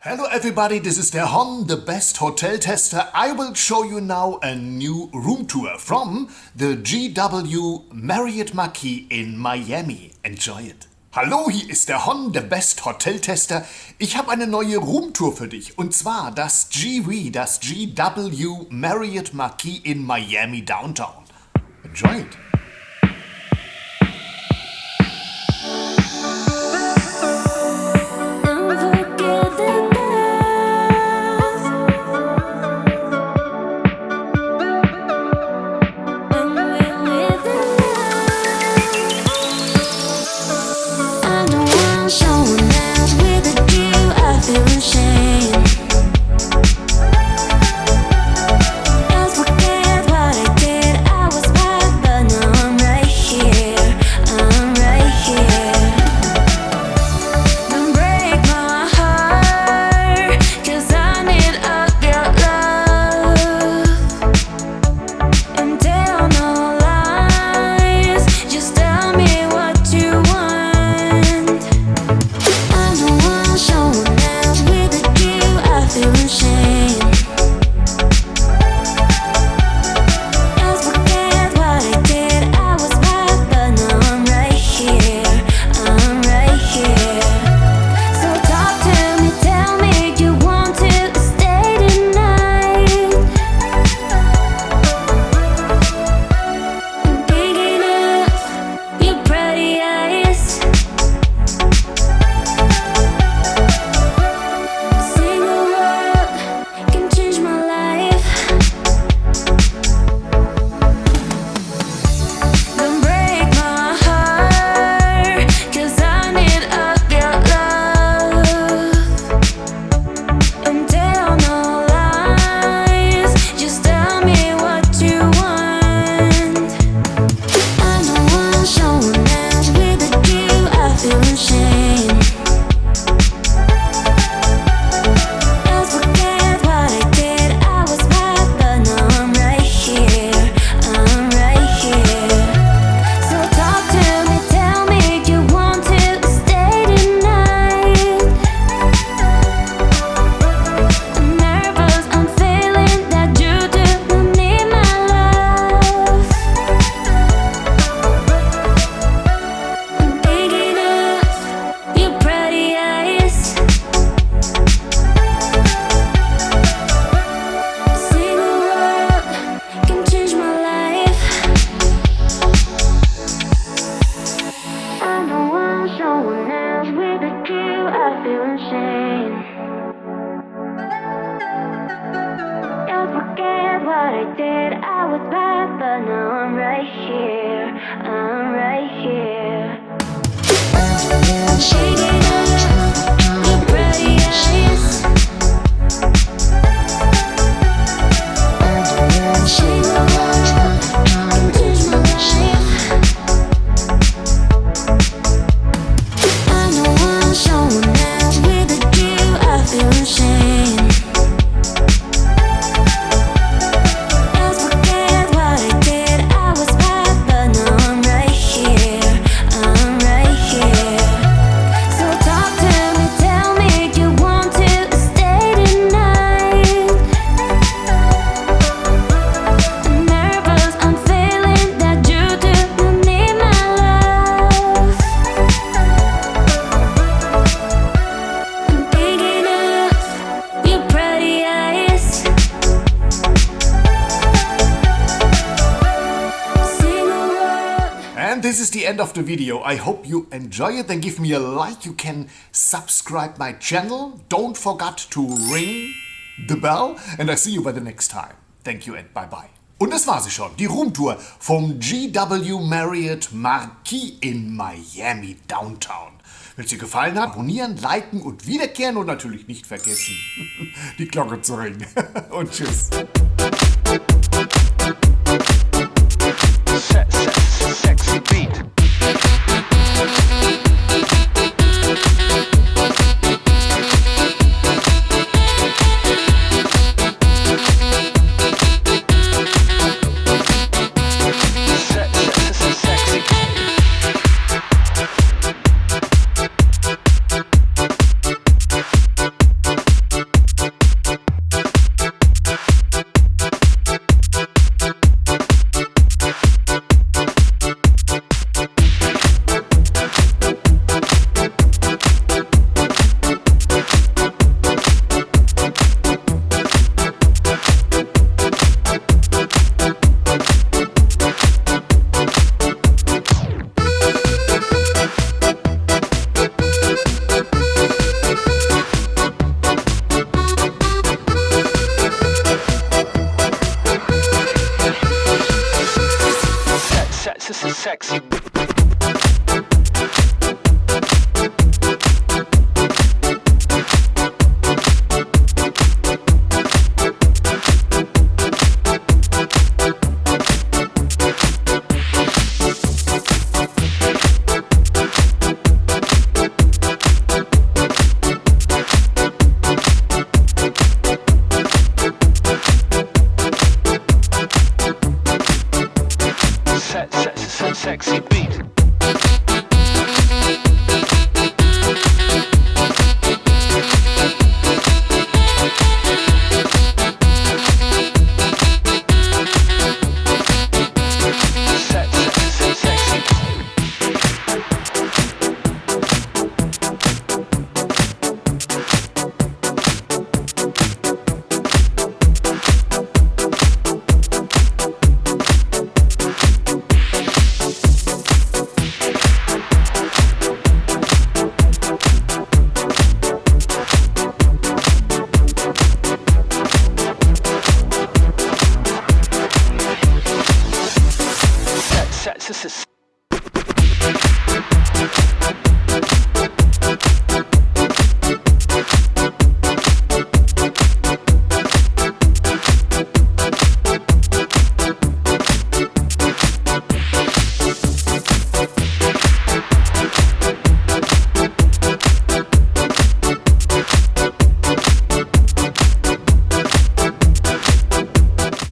Hello everybody, this is der Hon, the best hotel tester. I will show you now a new room tour from the GW Marriott Marquis in Miami. Enjoy it. Hallo, hier ist der Hon, der best hotel tester. Ich habe eine neue Roomtour für dich und zwar das GW Marriott Marquis in Miami Downtown. Enjoy it. And this is the end of the video. I hope you enjoy it. Then give me a like. You can subscribe my channel. Don't forget to ring the bell. And I see you by the next time. Thank you and bye bye. Und das war sie schon, die Roomtour vom GW Marriott Marquis in Miami Downtown. Wenn es dir gefallen hat, abonnieren, liken und wiederkehren und natürlich nicht vergessen, die Glocke zu ringen. Und tschüss.